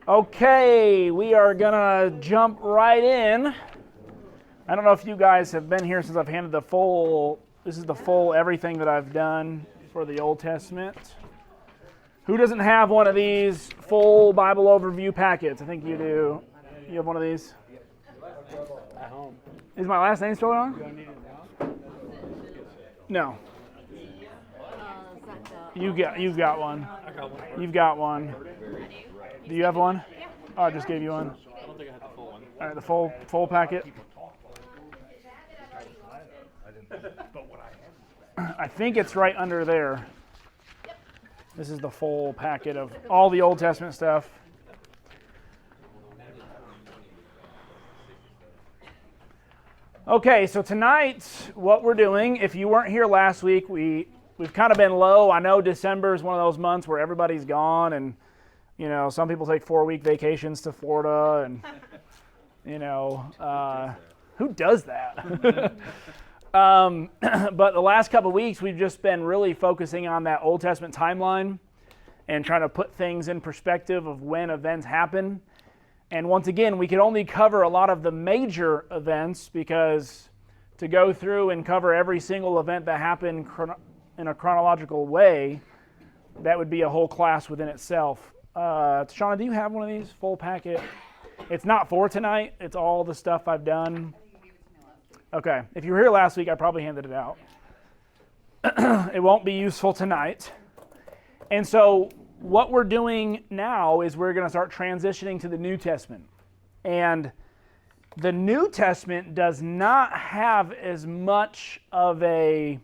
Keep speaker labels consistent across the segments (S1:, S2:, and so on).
S1: Okay, we are gonna jump right in. I don't know if you guys have been here since I've handed this is the full everything that I've done for the Old Testament. Who doesn't have one of these full Bible overview packets? I think you do. You have one of these?
S2: At home.
S1: Is my last name still on? No. You've got one.
S2: I got one.
S1: You've got one. Do you have one? Oh, I just gave you one.
S2: I don't think I had the full one.
S1: All right, the full packet. I think it's right under there. This is the full packet of all the Old Testament stuff. Okay, so tonight, what we're doing, if you weren't here last week, we've kind of been low. I know December is one of those months where everybody's gone, and some people take 4-week vacations to Florida, and who does that? But the last couple of weeks, we've just been really focusing on that Old Testament timeline and trying to put things in perspective of when events happen. And once again, we could only cover a lot of the major events because to go through and cover every single event that happened in a chronological way, that would be a whole class within itself. Shauna, do you have one of these full packet? It's not for tonight. It's all the stuff I've done. Okay. If you were here last week, I probably handed it out. It won't be useful tonight. And so what we're doing now is we're going to start transitioning to the New Testament. And the New Testament does not have as much of a,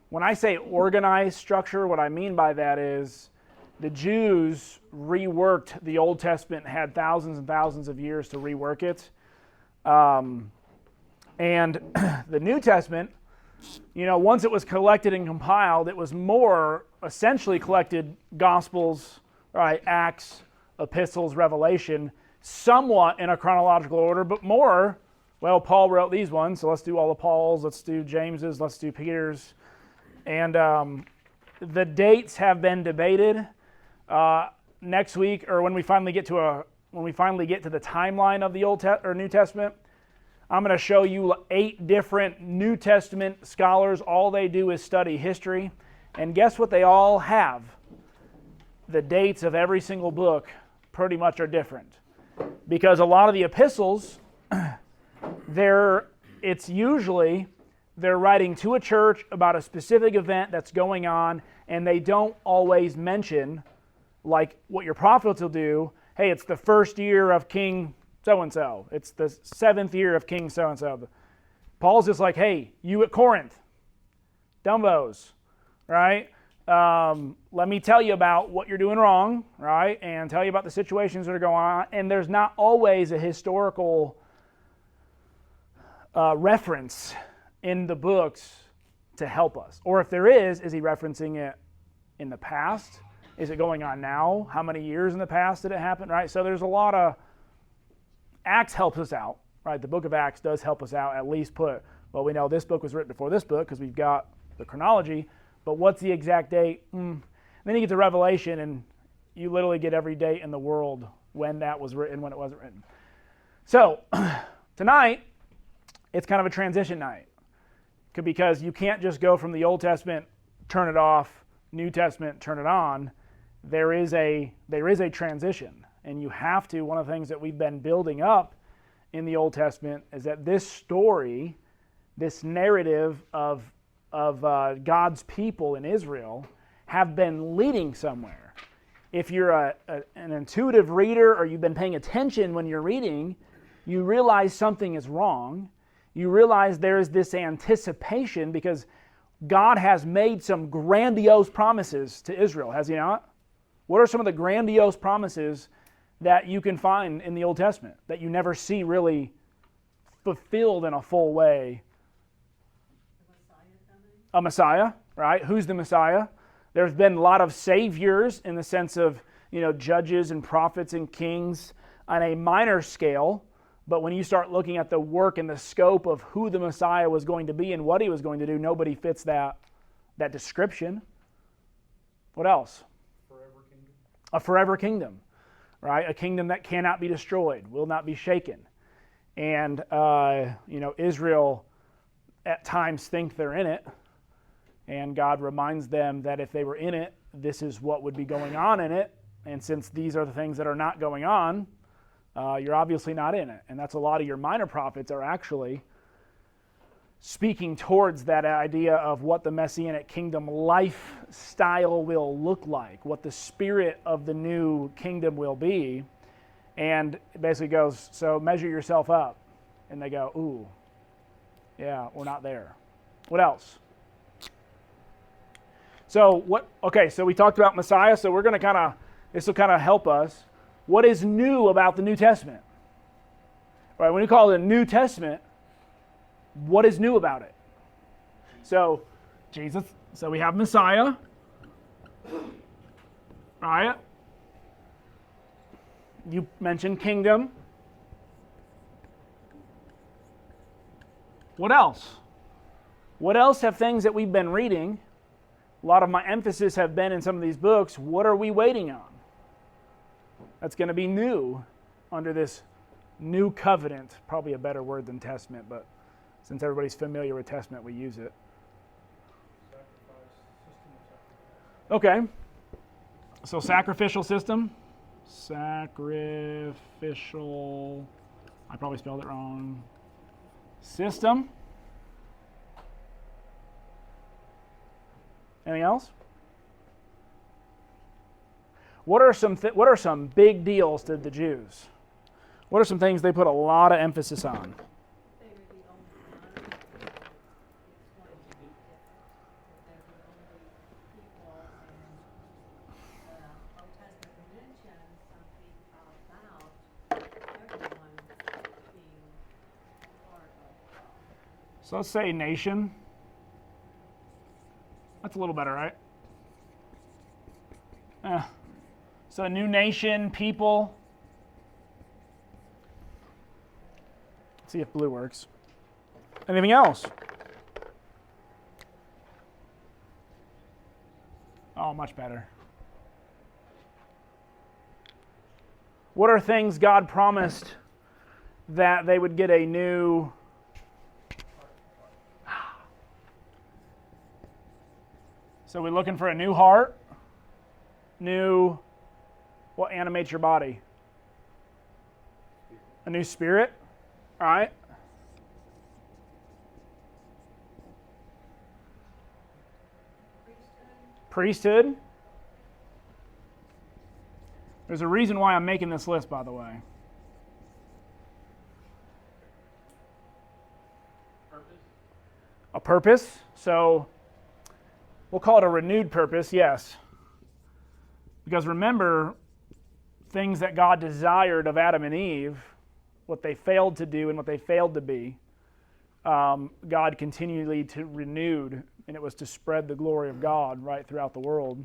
S1: when I say organized structure, what I mean by that is the Jews reworked the Old Testament, had thousands and thousands of years to rework it. And the New Testament, once it was collected and compiled, it was more essentially collected Gospels, right, Acts, Epistles, Revelation, somewhat in a chronological order, but more, Paul wrote these ones, so let's do all the Pauls, let's do James's, let's do Peter's. And the dates have been debated. Next week, or when we finally get to the timeline of the New Testament, I'm going to show you 8 different New Testament scholars. All they do is study history. And guess what they all have? The dates of every single book pretty much are different. Because a lot of the epistles, it's usually they're writing to a church about a specific event that's going on, and they don't always mention, like what your prophets will do, hey, it's the first year of King so-and-so. It's the 7th year of King so-and-so. Paul's just like, hey, you at Corinth, dumbos, right? Let me tell you about what you're doing wrong, right? And tell you about the situations that are going on. And there's not always a historical reference in the books to help us. Or if there is he referencing it in the past? Is it going on now? How many years in the past did it happen, right? So there's a lot of Acts helps us out, right? The book of Acts does help us out, at least we know this book was written before this book because we've got the chronology, but what's the exact date? Then you get to Revelation and you literally get every date in the world when that was written, when it wasn't written. So tonight, it's kind of a transition night because you can't just go from the Old Testament, turn it off, New Testament, turn it on. There is a transition. And you have to, one of the things that we've been building up in the Old Testament is that this story, this narrative of God's people in Israel have been leading somewhere. If you're an intuitive reader or you've been paying attention when you're reading, you realize something is wrong. You realize there is this anticipation because God has made some grandiose promises to Israel, has he not? What are some of the grandiose promises that you can find in the Old Testament that you never see really fulfilled in a full way? A Messiah, right? Who's the Messiah? There's been a lot of saviors in the sense of, judges and prophets and kings on a minor scale, but when you start looking at the work and the scope of who the Messiah was going to be and what he was going to do, nobody fits that description. What else?
S2: Forever kingdom.
S1: A forever kingdom. right? A kingdom that cannot be destroyed, will not be shaken. And, Israel at times think they're in it, and God reminds them that if they were in it, this is what would be going on in it. And since these are the things that are not going on, you're obviously not in it. And that's a lot of your minor prophets are actually speaking towards that idea of what the Messianic kingdom lifestyle will look like, what the spirit of the new kingdom will be. And it basically goes, so measure yourself up. And they go, ooh, yeah, we're not there. What else? So we talked about Messiah, so we're going to this will kind of help us. What is new about the New Testament? All right, when you call it a New Testament, what is new about it? So, Jesus, so we have Messiah, right? You mentioned kingdom. What else? What else have things that we've been reading? A lot of my emphasis have been in some of these books. What are we waiting on? That's going to be new under this new covenant. Probably a better word than testament, but since everybody's familiar with testament, we use it. Okay. So sacrificial system. Sacrificial. I probably spelled it wrong. System. Anything else? What are some big deals to the Jews? What are some things they put a lot of emphasis on?
S3: They were the only one. It's going to be different. They're the only people in the Old Testament mentions something about everyone being part of God.
S1: So let's say nation. That's a little better, right? So a new nation, people. Let's see if blue works. Anything else? Oh, much better. What are things God promised that they would get a new... So we're looking for a new heart, new, what animates your body? A new spirit, all right? Priesthood. There's a reason why I'm making this list, by the way.
S2: Purpose?
S1: A purpose, so... We'll call it a renewed purpose, yes. Because remember, things that God desired of Adam and Eve, what they failed to do and what they failed to be, God continually renewed, and it was to spread the glory of God right throughout the world.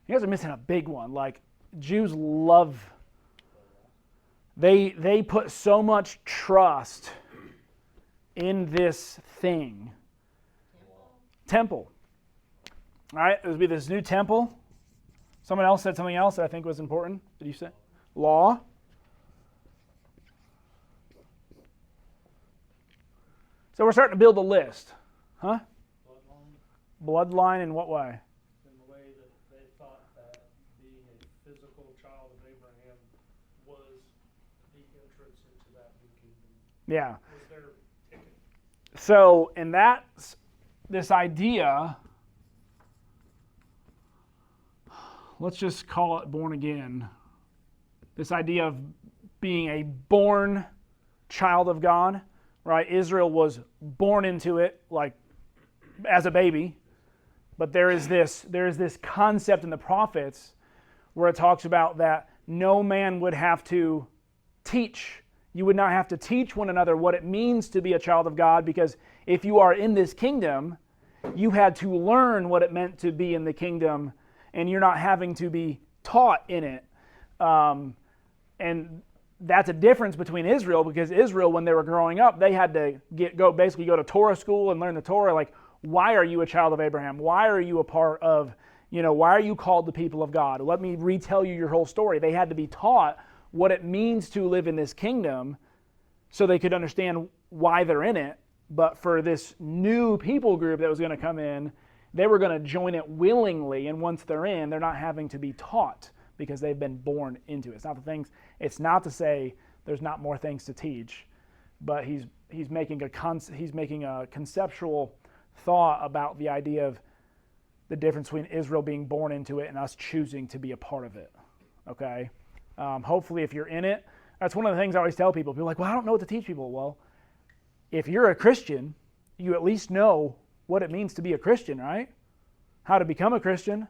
S1: You guys are missing a big one. Like, Jews love, they put so much trust in this thing. Temple. All right, it would be this new temple. Someone else said something else that I think was important. Did you say? Law. So we're starting to build a list. Huh? Bloodline in what way?
S4: In the way that they thought that being a physical child of Abraham was the entrance into that new kingdom.
S1: Yeah.
S4: Was their ticket.
S1: So, and that's this idea, let's just call it born again. This idea of being a born child of God, right? Israel was born into it like as a baby, but there is this concept in the prophets where it talks about that no man would have to teach. You would not have to teach one another what it means to be a child of God, because if you are in this kingdom, you had to learn what it meant to be in the kingdom, and you're not having to be taught in it. And that's a difference between Israel, because Israel, when they were growing up, they had to basically go to Torah school and learn the Torah. Like, why are you a child of Abraham? Why are you a part of Why are you called the people of God? Let me retell you your whole story. They had to be taught what it means to live in this kingdom so they could understand why they're in it. But for this new people group that was going to come in, they were going to join it willingly, and once they're in, they're not having to be taught because they've been born into it. It's not to say there's not more things to teach, but he's making a conceptual thought about the idea of the difference between Israel being born into it and us choosing to be a part of it. Okay? Hopefully, if you're in it, that's one of the things I always tell people. People are like, well, I don't know what to teach people. Well, if you're a Christian, you at least know what it means to be a Christian, right? How to become a Christian,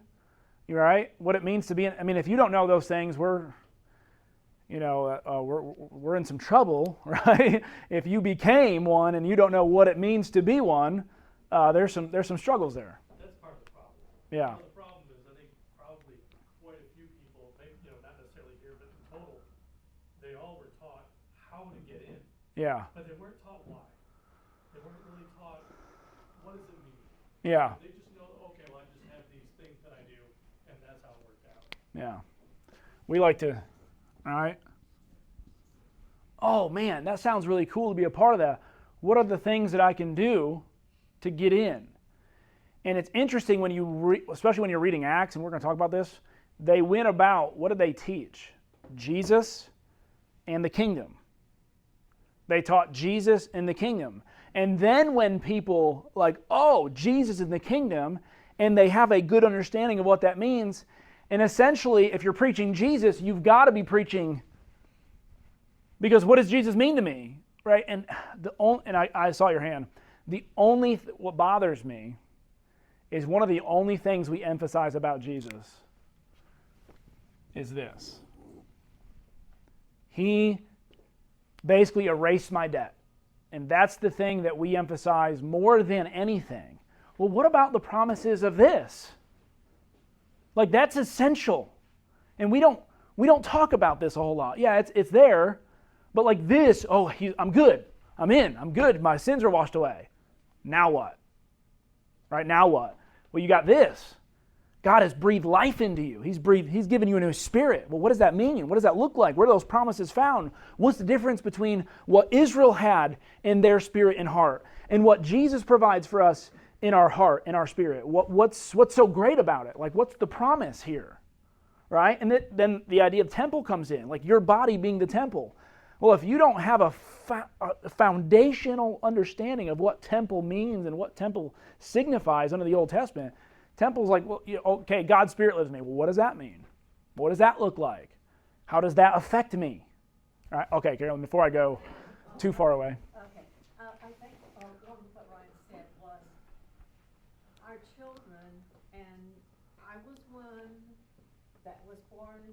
S1: right? What it means to be. If you don't know those things, we're in some trouble, right? If you became one and you don't know what it means to be one, there's some struggles there.
S4: That's part of the problem.
S1: Yeah.
S4: The problem is, I think probably quite a few people, maybe, not necessarily here, but in total, they all were taught how to get in,
S1: Yeah.
S4: but they weren't taught why. They weren't really taught what does it mean.
S1: Yeah.
S4: They just know, okay, well, I just have these things that I do, and that's how it worked out.
S1: Yeah. We like to, all right. Oh man, that sounds really cool to be a part of that. What are the things that I can do to get in? And it's interesting when especially when you're reading Acts, and we're going to talk about this, they went about, what did they teach? Jesus and the kingdom. They taught Jesus and the kingdom. And then when people Jesus in the kingdom, and they have a good understanding of what that means, and essentially, if you're preaching Jesus, you've got to be preaching, because what does Jesus mean to me, right? And I saw your hand. What bothers me is one of the only things we emphasize about Jesus is this. He basically erased my debt. And that's the thing that we emphasize more than anything. Well, what about the promises of this? That's essential. And we don't talk about this a whole lot. Yeah, it's there, but this, I'm good. I'm in. I'm good. My sins are washed away. Now what? Right, now what? Well, you got this. God has breathed life into you. He's given you a new spirit. Well, what does that mean? What does that look like? Where are those promises found? What's the difference between what Israel had in their spirit and heart and what Jesus provides for us in our heart and our spirit? What's so great about it? What's the promise here? Right? And then the idea of temple comes in, your body being the temple. Well, if you don't have a foundational understanding of what temple means and what temple signifies under the Old Testament, temple's okay, God's Spirit lives in me. Well, what does that mean? What does that look like? How does that affect me? All right, okay, Carolyn, before I go too far away.
S3: Okay, I think one of what Ryan said was our children, and I was one that was born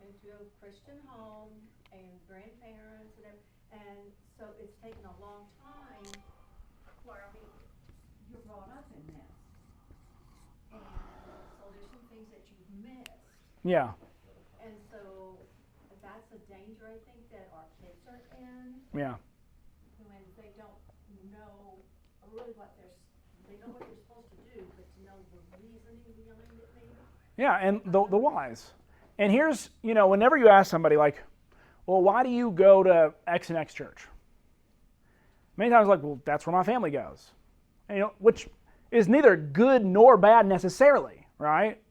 S3: into a Christian home and grandparents and everything, and so it's taken a long time where, you're brought up in this. And so there's some things that you've missed.
S1: Yeah.
S3: And so that's a danger, I think, that our kids are in
S1: Yeah.
S3: when they don't know really they know what they're supposed to do, but to know the reasoning behind it maybe.
S1: Yeah, and the whys. And here's, whenever you ask somebody well, why do you go to X and X church? Many times well, that's where my family goes. And, which is neither good nor bad necessarily, right?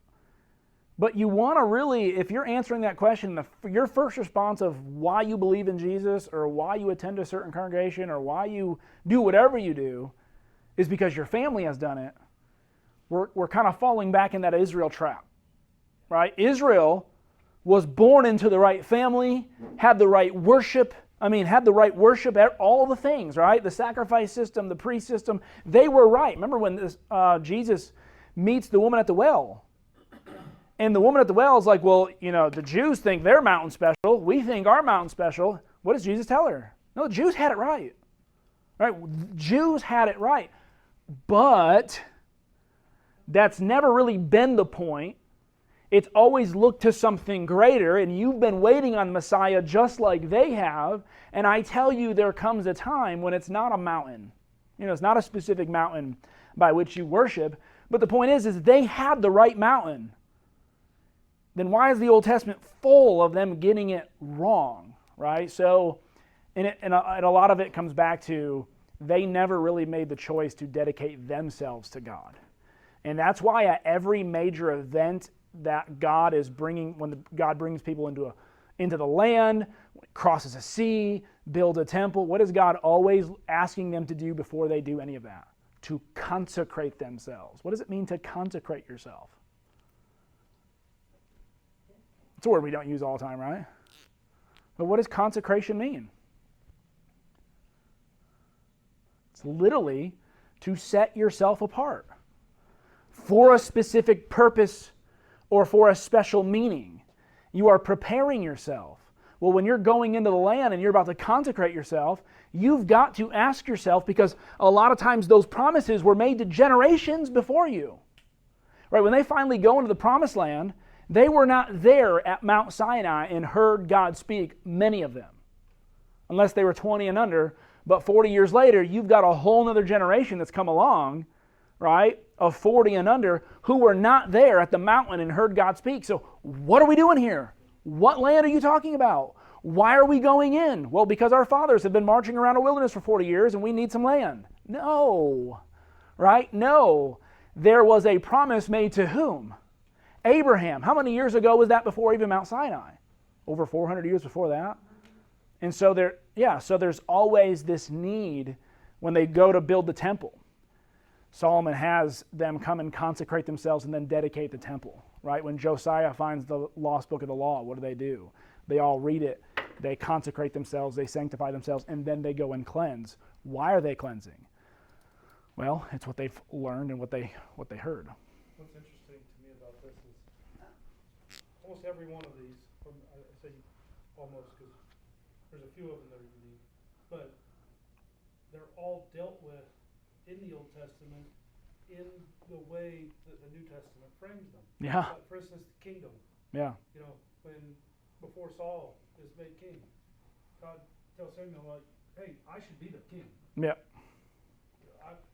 S1: But you want to really, if you're answering that question, your first response of why you believe in Jesus or why you attend a certain congregation or why you do whatever you do is because your family has done it, we're kind of falling back in that Israel trap, right? Israel was born into the right family, had the right worship, all the things, right? The sacrifice system, the priest system, they were right. Remember when Jesus meets the woman at the well, and the woman at the well is well, the Jews think their mountain special, we think our mountain special. What does Jesus tell her? No, the Jews had it right. Right? Jews had it right. But that's never really been the point. It's always looked to something greater, and you've been waiting on Messiah just like they have, and I tell you there comes a time when it's not a mountain. It's not a specific mountain by which you worship, But the point is they had the right mountain. Then why is the Old Testament full of them getting it wrong, right? So, and a lot of it comes back to they never really made the choice to dedicate themselves to God. And that's why at every major event that God is bringing, when God brings people into the land, crosses a sea, builds a temple, what is God always asking them to do before they do any of that? To consecrate themselves. What does it mean to consecrate yourself? It's a word we don't use all the time, right? But what does consecration mean? It's literally to set yourself apart for a specific purpose or for a special meaning. You are preparing yourself. Well, when you're going into the land and you're about to consecrate yourself, you've got to ask yourself, because a lot of times those promises were made to generations before you. Right? When they finally go into the promised land, they were not there at Mount Sinai and heard God speak, many of them, unless they were 20 and under. But 40 years later, you've got a whole other generation that's come along, right, of 40 and under, who were not there at the mountain and heard God speak. So what are we doing here? What land are you talking about? Why are we going in? Well, because our fathers have been marching around a wilderness for 40 years and we need some land. No, right? No. There was a promise made to whom? Abraham. How many years ago was that before even Mount Sinai? Over 400 years before that. And so there's always this need when they go to build the temple. Solomon has them come and consecrate themselves and then dedicate the temple, right? When Josiah finds the lost book of the law, what do? They all read it, they consecrate themselves, they sanctify themselves, and then they go and cleanse. Why are they cleansing? Well, it's what they've learned and what they heard.
S4: What's interesting to me about this is almost every one of these, I say almost because there's a few of them that are unique, but they're all dealt with in the Old Testament in the way that the New Testament frames them.
S1: Yeah.
S4: For instance, the kingdom.
S1: Yeah.
S4: You know, before Saul is made king, God tells Samuel, like, hey, I should be the king.
S1: Yeah.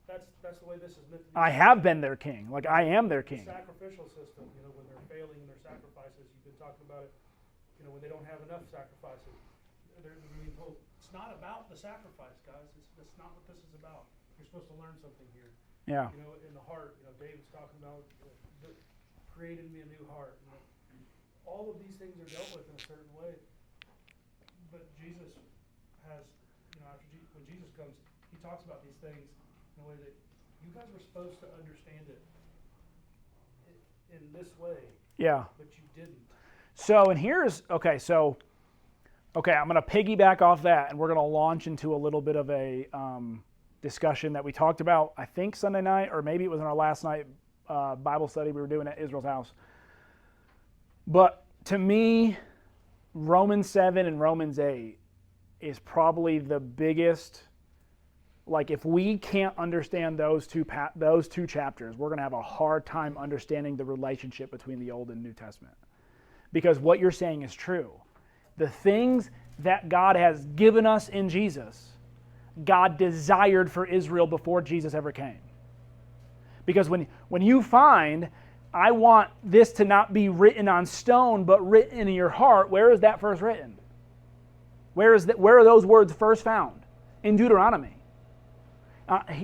S4: That's the way this is meant to be.
S1: I have been their king. Like, I am their king.
S4: The sacrificial system, you know, when they're failing in their sacrifices, you've been talking about it, you know, when they don't have enough sacrifices. They're being told, it's not about the sacrifice, guys. That's not what this is about. You're supposed to learn something here.
S1: Yeah.
S4: You know, in the heart, you know, David's talking about creating me a new heart. You know, all of these things are dealt with in a certain way. But Jesus has, you know, when Jesus comes, he talks about these things in a way that you guys were supposed to understand it in this way.
S1: Yeah.
S4: But you didn't.
S1: So, and here's, I'm going to piggyback off that, and we're going to launch into a little bit of a discussion that we talked about, I think Sunday night, or maybe it was in our last night Bible study we were doing at Israel's house. But to me, Romans 7 and Romans 8 is probably the biggest. Like, if we can't understand those two chapters, we're going to have a hard time understanding the relationship between the Old and New Testament. Because what you're saying is true. The things that God has given us in Jesus, God desired for Israel before Jesus ever came. Because when you find, I want this to not be written on stone, but written in your heart, where is that first written? Where are those words first found? In Deuteronomy.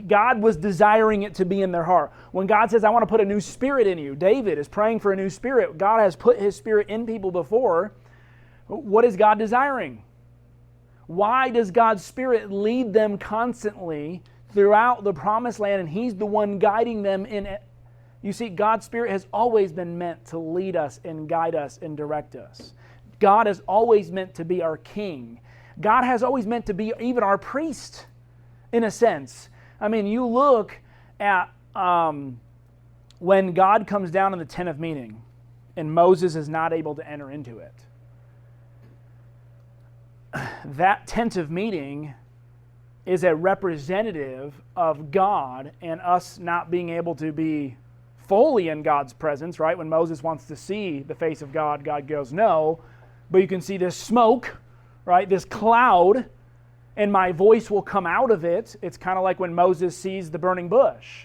S1: God was desiring it to be in their heart. When God says, I want to put a new spirit in you, David is praying for a new spirit. God has put his spirit in people before. What is God desiring? Why does God's spirit lead them constantly throughout the promised land, and he's the one guiding them in it? You see, God's spirit has always been meant to lead us and guide us and direct us. God has always meant to be our king. God has always meant to be even our priest, in a sense. I mean, you look at when God comes down in the tent of meeting and Moses is not able to enter into it. That tent of meeting is a representative of God and us not being able to be fully in God's presence, right? When Moses wants to see the face of God, God goes, no. But you can see this smoke, right? This cloud, and my voice will come out of it. It's kind of like when Moses sees the burning bush.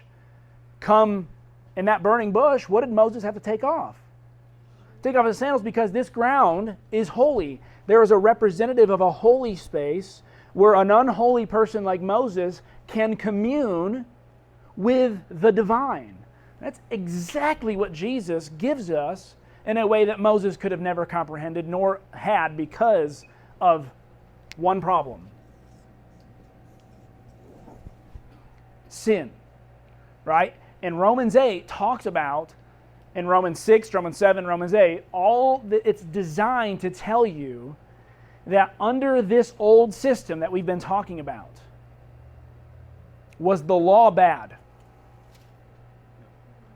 S1: Come And that burning bush, what did Moses have to take off? Take off his sandals because this ground is holy. There is a representative of a holy space where an unholy person like Moses can commune with the divine. That's exactly what Jesus gives us in a way that Moses could have never comprehended nor had because of one problem. Sin, right? And Romans 8 talks about, in Romans 6, Romans 7, Romans 8, it's designed to tell you that under this old system that we've been talking about, was the law bad?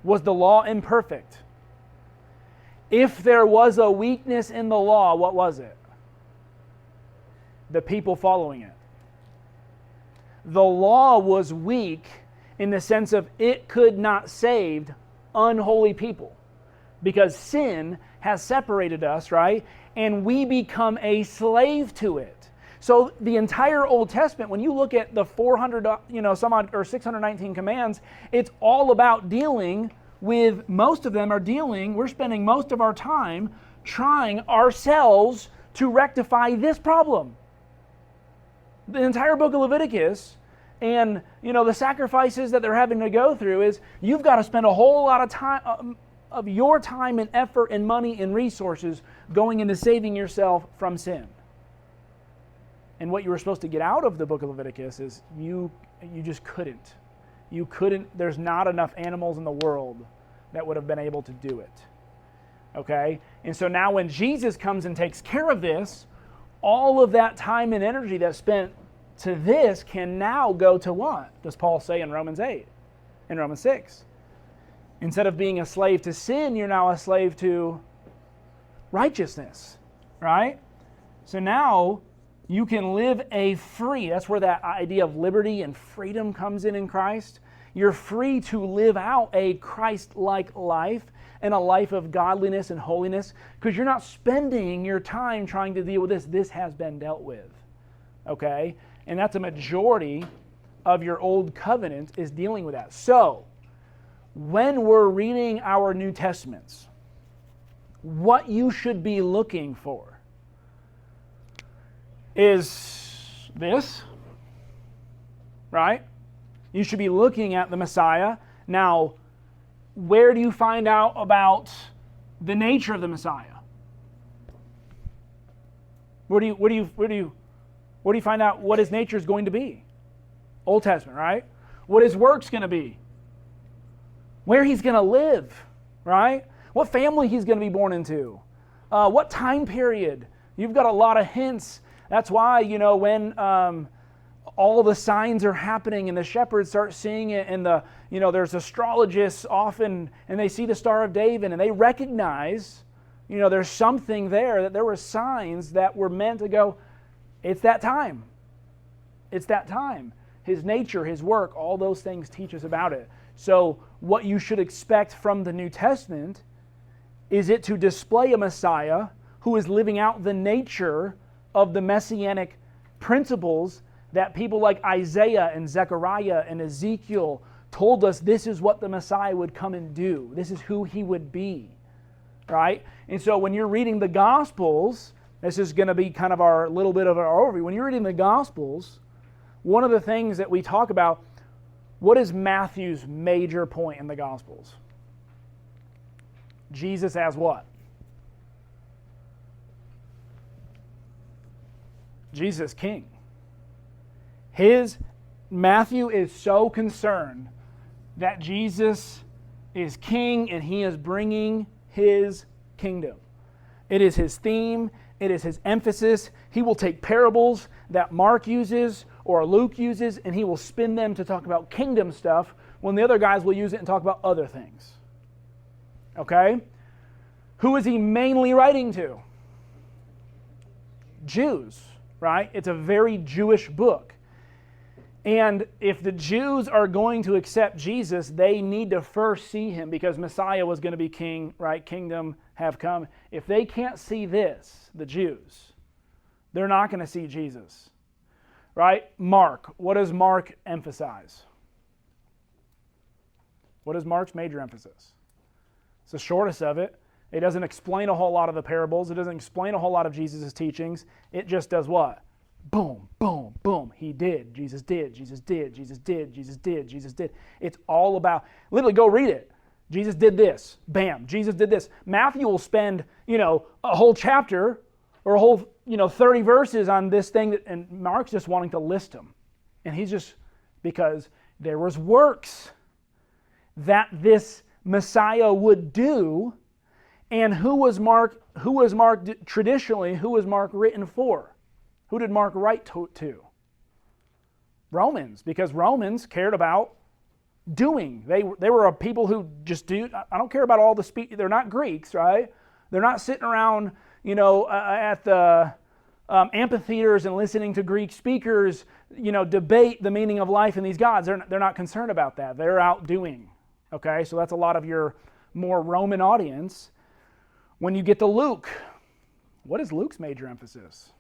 S1: Was the law imperfect? If there was a weakness in the law, what was it? The people following it. The law was weak in the sense of it could not save unholy people because sin has separated us, right? And we become a slave to it. So the entire Old Testament, when you look at the 400, some odd, or 619 commands, it's all about dealing with, most of them are dealing, we're spending most of our time trying ourselves to rectify this problem. The entire book of Leviticus and, the sacrifices that they're having to go through is you've got to spend a whole lot of time, of your time and effort and money and resources going into saving yourself from sin. And what you were supposed to get out of the book of Leviticus is you just couldn't. You couldn't, there's not enough animals in the world that would have been able to do it. Okay? And so now when Jesus comes and takes care of this, all of that time and energy that's spent to this can now go to what? Does Paul say in Romans 8, in Romans 6? Instead of being a slave to sin, you're now a slave to righteousness, right? So now you can live a free, that's where that idea of liberty and freedom comes in Christ. You're free to live out a Christ-like life and a life of godliness and holiness because you're not spending your time trying to deal with this. This has been dealt with, okay? And that's a majority of your old covenant is dealing with that. So, when we're reading our New Testaments, what you should be looking for is this, right? You should be looking at the Messiah. Now, where do you find out about the nature of the Messiah? Where do you find out what his nature is going to be? Old Testament, right? What his work's going to be? Where he's going to live, right? What family he's going to be born into? What time period? You've got a lot of hints. That's why, when all the signs are happening and the shepherds start seeing it and there's astrologists often and they see the Star of David and they recognize, there's something there, that there were signs that were meant to go, it's that time. It's that time. His nature, his work, all those things teach us about it. So what you should expect from the New Testament is it to display a Messiah who is living out the nature of the messianic principles that people like Isaiah and Zechariah and Ezekiel told us this is what the Messiah would come and do. This is who he would be, right? And so when you're reading the Gospels, this is going to be kind of our little bit of our overview. When you're reading the Gospels, one of the things that we talk about, what is Matthew's major point in the Gospels? Jesus as what? Jesus King. Matthew is so concerned that Jesus is king and he is bringing his kingdom. It is his theme. It is his emphasis. He will take parables that Mark uses or Luke uses and he will spin them to talk about kingdom stuff when the other guys will use it and talk about other things. Okay? Who is he mainly writing to? Jews, right? It's a very Jewish book. And if the Jews are going to accept Jesus, they need to first see him because Messiah was going to be king, right? Kingdom have come. If they can't see this, the Jews, they're not going to see Jesus, right? Mark, what does Mark emphasize? What is Mark's major emphasis? It's the shortest of it. It doesn't explain a whole lot of the parables. It doesn't explain a whole lot of Jesus' teachings. It just does what? Boom, boom, boom. He did. Jesus did. Jesus did. Jesus did. Jesus did. Jesus did. It's all about, literally go read it. Jesus did this. Bam. Jesus did this. Matthew will spend, a whole chapter or a whole, 30 verses on this thing, and Mark's just wanting to list them. And he's just, because there was works that this Messiah would do, and who was Mark traditionally, who was Mark written for? Who did Mark write to? Romans, because Romans cared about doing. They were a people who just do. I don't care about all the speak. They're not Greeks, right? They're not sitting around, at the amphitheaters and listening to Greek speakers, debate the meaning of life and these gods. They're not concerned about that. They're out doing. Okay, so that's a lot of your more Roman audience. When you get to Luke, what is Luke's major emphasis?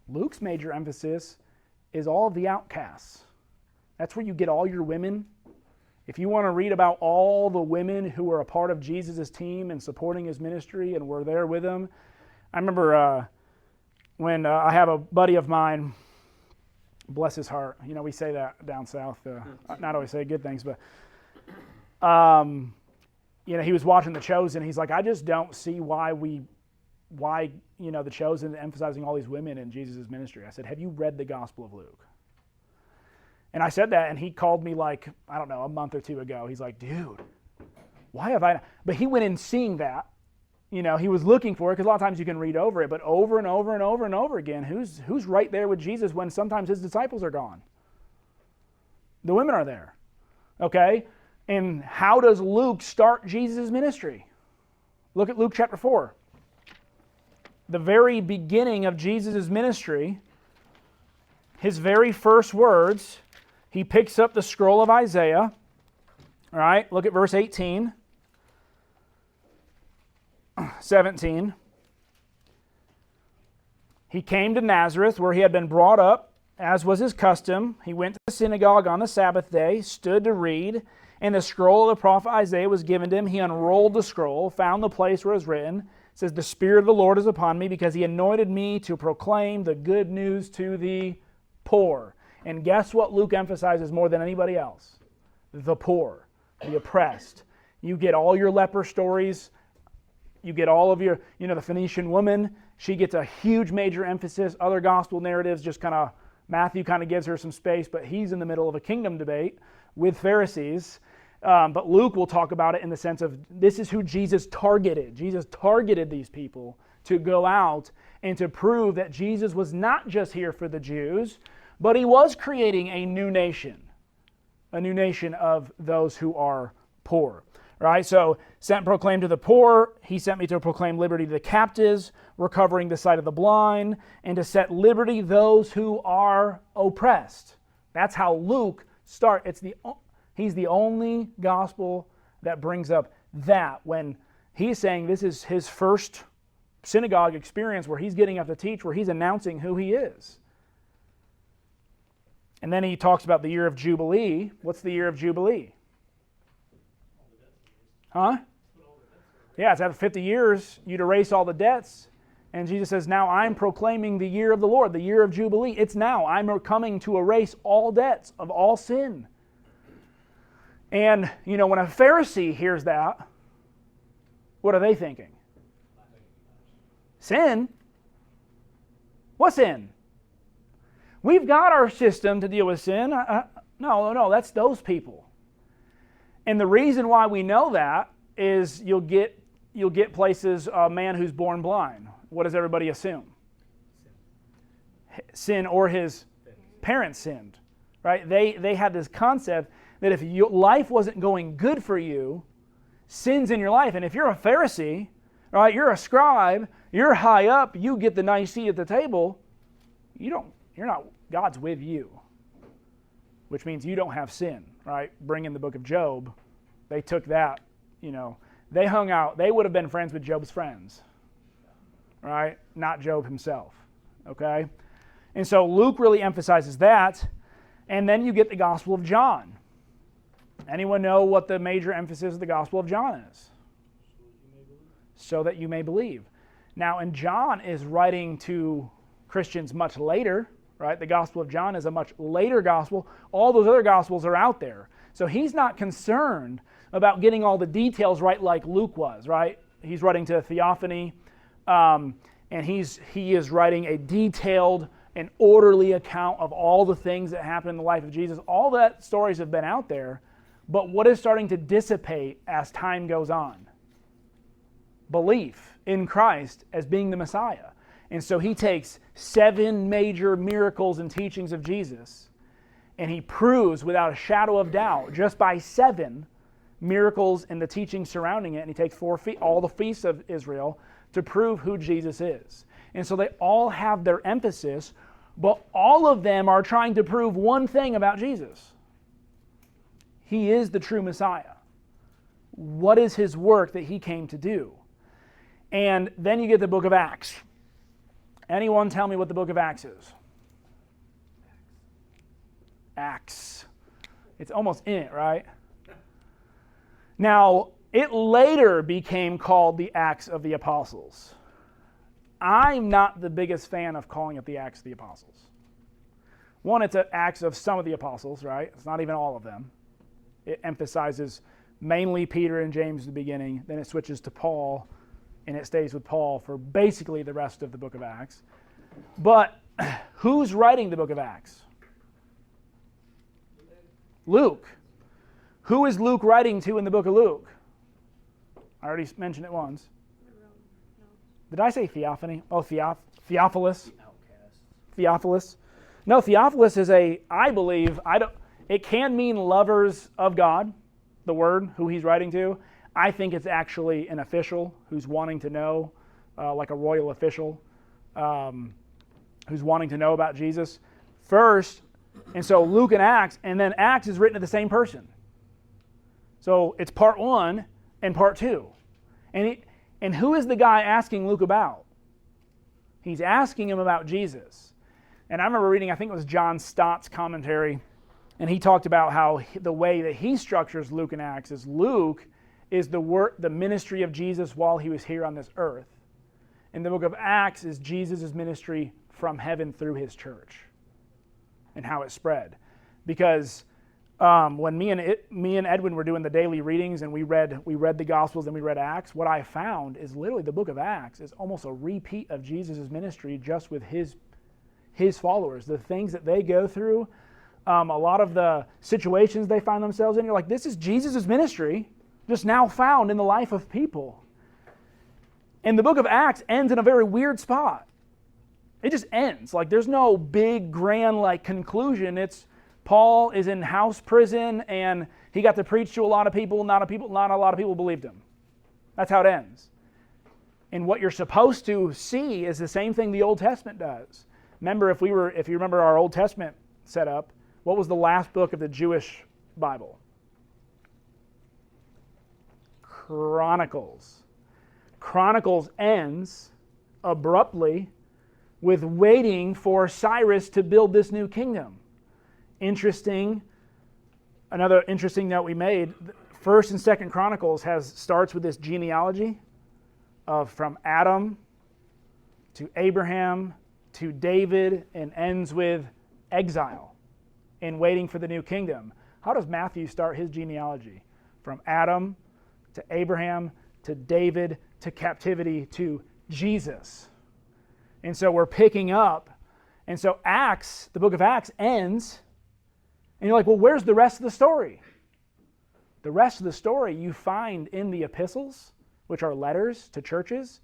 S1: Luke's major emphasis is all of the outcasts. That's where you get all your women. If you want to read about all the women who were a part of Jesus' team and supporting his ministry and were there with him. I remember when I have a buddy of mine, bless his heart. We say that down south. Not always say good things, but he was watching The Chosen. He's like, I just don't see why The Chosen emphasizing all these women in Jesus' ministry. I said, have you read the Gospel of Luke? And I said that, and he called me a month or two ago. He's like, dude, why have I not? But he went in seeing that. He was looking for it, because a lot of times you can read over it, but over and over and over and over again, who's right there with Jesus when sometimes his disciples are gone? The women are there. Okay? And how does Luke start Jesus' ministry? Look at Luke chapter 4. The very beginning of Jesus' ministry, his very first words, he picks up the scroll of Isaiah. All right, look at verse 18. 17. He came to Nazareth, where he had been brought up, as was his custom. He went to the synagogue on the Sabbath day, stood to read, and the scroll of the prophet Isaiah was given to him. He unrolled the scroll, found the place where it was written. It says, the Spirit of the Lord is upon me, because he anointed me to proclaim the good news to the poor. And guess what Luke emphasizes more than anybody else? The poor, the oppressed. You get all your leper stories. You get all of your, the Phoenician woman. She gets a huge major emphasis. Other gospel narratives Matthew kind of gives her some space, but he's in the middle of a kingdom debate with Pharisees. But Luke will talk about it in the sense of this is who Jesus targeted. Jesus targeted these people to go out and to prove that Jesus was not just here for the Jews, but he was creating a new nation of those who are poor. Right? So, sent and proclaim to the poor. He sent me to proclaim liberty to the captives, recovering the sight of the blind, and to set liberty those who are oppressed. That's how Luke starts. He's the only gospel that brings up that when he's saying this is his first synagogue experience where he's getting up to teach, where he's announcing who he is. And then he talks about the year of Jubilee. What's the year of Jubilee? Huh? Yeah, it's after 50 years, you'd erase all the debts. And Jesus says, now I'm proclaiming the year of the Lord, the year of Jubilee. It's now. I'm coming to erase all debts of all sin. And, when a Pharisee hears that, what are they thinking? Sin? What sin? We've got our system to deal with sin. No, that's those people. And the reason why we know that is you'll get places, a man who's born blind. What does everybody assume? Sin, or his parents sinned, right? They had this concept that if life wasn't going good for you, sin's in your life. And if you're a Pharisee, right, you're a scribe, you're high up, you get the nice seat at the table, you're not, God's with you, which means you don't have sin, right? Bring in the book of Job. They took that, they hung out. They would have been friends with Job's friends, right? Not Job himself, okay? And so Luke really emphasizes that. And then you get the Gospel of John. Anyone know what the major emphasis of the Gospel of John is? So that you may believe. Now, and John is writing to Christians much later, right? The Gospel of John is a much later gospel. All those other gospels are out there. So he's not concerned about getting all the details right like Luke was, right? He's writing to Theophany, and he is writing a detailed and orderly account of all the things that happened in the life of Jesus. All that stories have been out there, but what is starting to dissipate as time goes on? Belief in Christ as being the Messiah. And so he takes 7 major miracles and teachings of Jesus, and he proves without a shadow of doubt, just by 7 miracles and the teachings surrounding it, and he takes all the feasts of Israel to prove who Jesus is. And so they all have their emphasis, but all of them are trying to prove one thing about Jesus. He is the true Messiah. What is his work that he came to do? And then you get the book of Acts. Anyone tell me what the book of Acts is? Acts. It's almost in it, right? Now, it later became called the Acts of the Apostles. I'm not the biggest fan of calling it the Acts of the Apostles. One, it's an Acts of some of the apostles, right? It's not even all of them. It emphasizes mainly Peter and James at the beginning, then it switches to Paul, and it stays with Paul for basically the rest of the book of Acts. But who's writing the book of Acts? Luke. Who is Luke writing to in the book of Luke? I already mentioned it once. Did I say Theophany? Oh, Theophilus. Theophilus. No, Theophilus is I believe, it can mean lovers of God, the word, who he's writing to. I think it's actually an official who's wanting to know, like a royal official, who's wanting to know about Jesus first. And so Luke and Acts, and then Acts is written to the same person. So it's part 1 and part 2. And who is the guy asking Luke about? He's asking him about Jesus. And I remember reading, I think it was John Stott's commentary, and he talked about how the way that he structures Luke and Acts is Luke is the ministry of Jesus while he was here on this earth. And the book of Acts is Jesus' ministry from heaven through his church and how it spread. Because when me and Edwin were doing the daily readings and we read the Gospels and we read Acts, what I found is literally the book of Acts is almost a repeat of Jesus' ministry just with his followers. The things that they go through, a lot of the situations they find themselves in, you're like, this is Jesus' ministry, just now found in the life of people. And the book of Acts ends in a very weird spot. It just ends. Like there's no big, grand conclusion. It's Paul is in house prison and he got to preach to a lot of people. Not a lot of people believed him. That's how it ends. And what you're supposed to see is the same thing the Old Testament does. Remember, if you remember our Old Testament setup, what was the last book of the Jewish Bible? Chronicles. Chronicles ends abruptly with waiting for Cyrus to build this new kingdom. Another interesting note we made, 1st and 2nd Chronicles starts with this genealogy of from Adam to Abraham to David and ends with exile and waiting for the new kingdom. How does Matthew start his genealogy? From Adam to Abraham to David to captivity to Jesus. And so we're picking up. And so Acts, the book of Acts ends, and you're like, well, where's the rest of the story? The rest of the story you find in the epistles, which are letters to churches,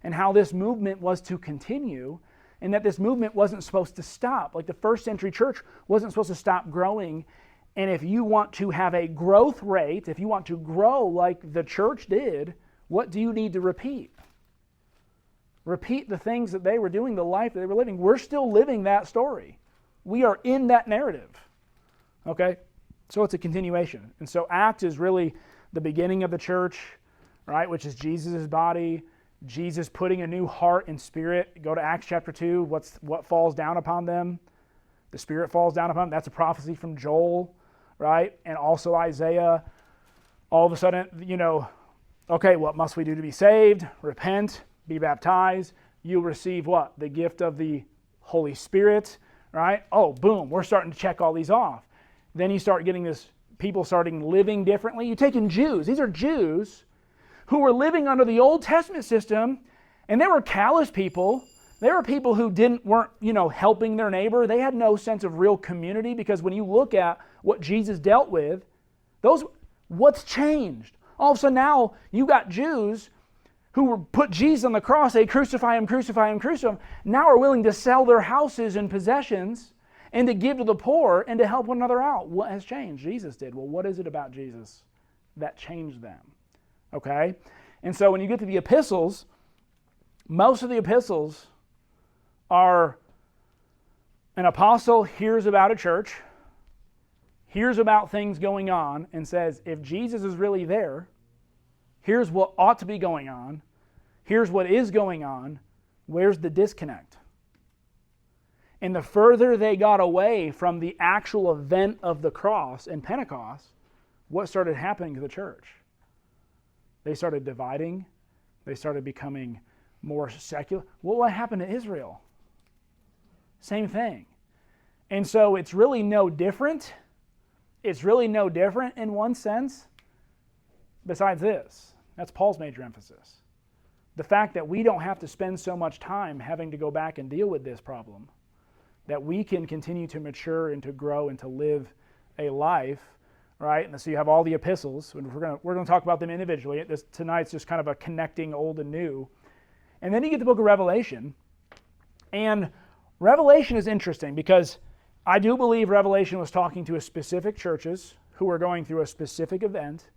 S1: and how this movement was to continue, and that this movement wasn't supposed to stop. Like the first century church wasn't supposed to stop growing. And if you want to have a growth rate, if you want to grow like the church did, what do you need to repeat? Repeat the things that they were doing, the life that they were living. We're still living that story. We are in that narrative. Okay? So it's a continuation. And so Acts is really the beginning of the church, right, which is Jesus' body, Jesus putting a new heart and spirit. Go to Acts chapter 2, what falls down upon them? The Spirit falls down upon him. That's a prophecy from Joel, right? And also Isaiah. All of a sudden, okay, what must we do to be saved? Repent, be baptized. You'll receive what? The gift of the Holy Spirit, right? Oh, boom, we're starting to check all these off. Then you start getting this, people starting living differently. You're taking Jews. These are Jews who were living under the Old Testament system, and they were callous people. They were people who weren't helping their neighbor. They had no sense of real community, because when you look at what Jesus dealt with, what's changed? All of a sudden now you got Jews who put Jesus on the cross, they crucify him, crucify him, crucify him, now are willing to sell their houses and possessions and to give to the poor and to help one another out. What has changed? Jesus did. Well, what is it about Jesus that changed them? Okay? And so when you get to the epistles, most of the epistles are an apostle hears about a church, hears about things going on, and says, if Jesus is really there, here's what ought to be going on, here's what is going on, where's the disconnect? And the further they got away from the actual event of the cross and Pentecost, what started happening to the church? They started dividing. They started becoming more secular. Well, what happened to Israel? Same thing. And so it's really no different. It's really no different in one sense, besides this. That's Paul's major emphasis. The fact that we don't have to spend so much time having to go back and deal with this problem, that we can continue to mature and to grow and to live a life, right? And so you have all the epistles, and we're going to talk about them individually. Tonight's just kind of a connecting old and new. And then you get the book of Revelation. And Revelation is interesting because I do believe Revelation was talking to a specific churches who were going through a specific event.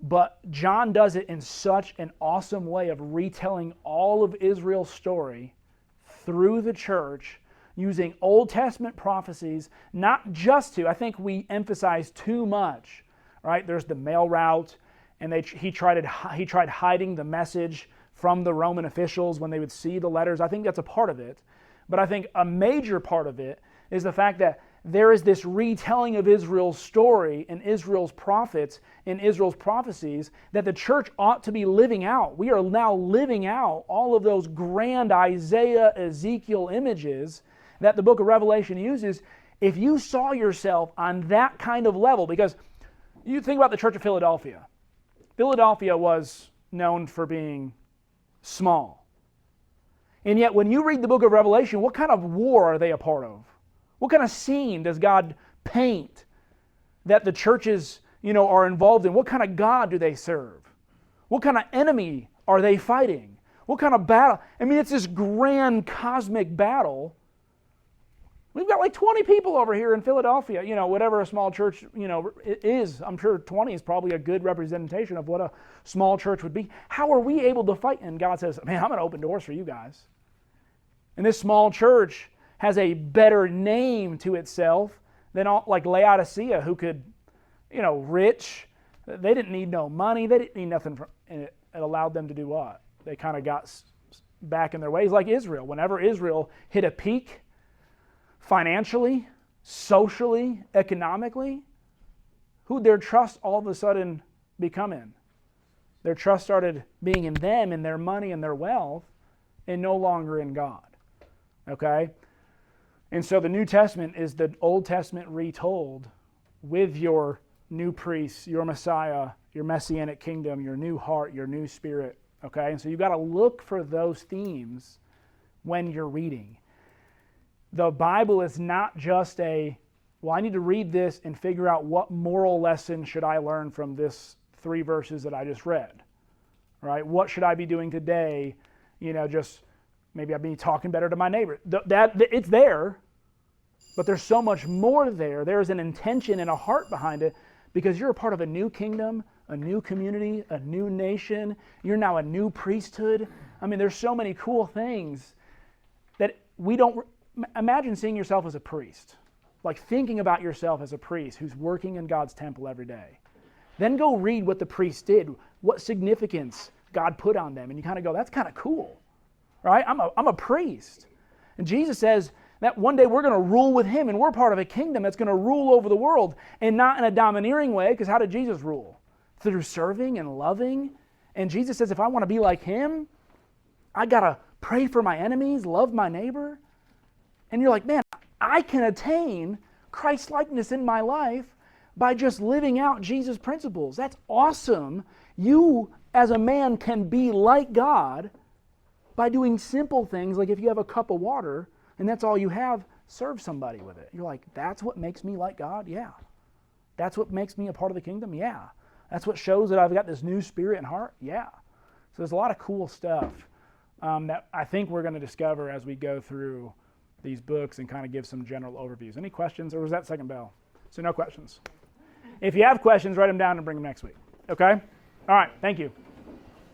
S1: But John does it in such an awesome way of retelling all of Israel's story through the church, using Old Testament prophecies, not just to, I think we emphasize too much, right? There's the mail route, and he tried hiding the message from the Roman officials when they would see the letters. I think that's a part of it. But I think a major part of it is the fact that there is this retelling of Israel's story and Israel's prophets and Israel's prophecies that the church ought to be living out. We are now living out all of those grand Isaiah, Ezekiel images that the book of Revelation uses. If you saw yourself on that kind of level, because you think about the church of Philadelphia. Philadelphia was known for being small. And yet when you read the book of Revelation, what kind of war are they a part of? What kind of scene does God paint that the churches, are involved in? What kind of God do they serve? What kind of enemy are they fighting? What kind of battle? I mean, it's this grand cosmic battle. We've got like 20 people over here in Philadelphia, whatever a small church, it is. I'm sure 20 is probably a good representation of what a small church would be. How are we able to fight? And God says, man, I'm going to open doors for you guys. And this small church has a better name to itself than like Laodicea, who could, rich. They didn't need no money. They didn't need nothing. And it allowed them to do what? They kind of got back in their ways, like Israel. Whenever Israel hit a peak, financially, socially, economically, who'd their trust all of a sudden become in? Their trust started being in them and their money and their wealth, and no longer in God. Okay? And so the New Testament is the Old Testament retold with your new priests, your Messiah, your Messianic kingdom, your new heart, your new spirit. Okay? And so you've got to look for those themes when you're reading. The Bible is not just I need to read this and figure out what moral lesson should I learn from this 3 verses that I just read. Right? What should I be doing today? Just maybe I'll be talking better to my neighbor. It's there, but there's so much more there. There's an intention and a heart behind it because you're a part of a new kingdom, a new community, a new nation. You're now a new priesthood. I mean, there's so many cool things that we don't... Imagine seeing yourself as a priest, like thinking about yourself as a priest who's working in God's temple every day. Then go read what the priests did, what significance God put on them, and you kind of go, that's kind of cool, right? I'm a priest. And Jesus says that one day we're going to rule with him, and we're part of a kingdom that's going to rule over the world, and not in a domineering way, because how did Jesus rule? Through serving and loving. And Jesus says, if I want to be like him, I got to pray for my enemies, love my neighbor. And you're like, man, I can attain Christ-likeness in my life by just living out Jesus' principles. That's awesome. You, as a man, can be like God by doing simple things, like if you have a cup of water and that's all you have, serve somebody with it. You're like, that's what makes me like God? Yeah. That's what makes me a part of the kingdom? Yeah. That's what shows that I've got this new spirit and heart? Yeah. So there's a lot of cool stuff that I think we're going to discover as we go through these books and kind of give some general overviews. Any questions, or was that second bell? So no questions. If you have questions, write them down and bring them next week. Okay? All right. Thank you.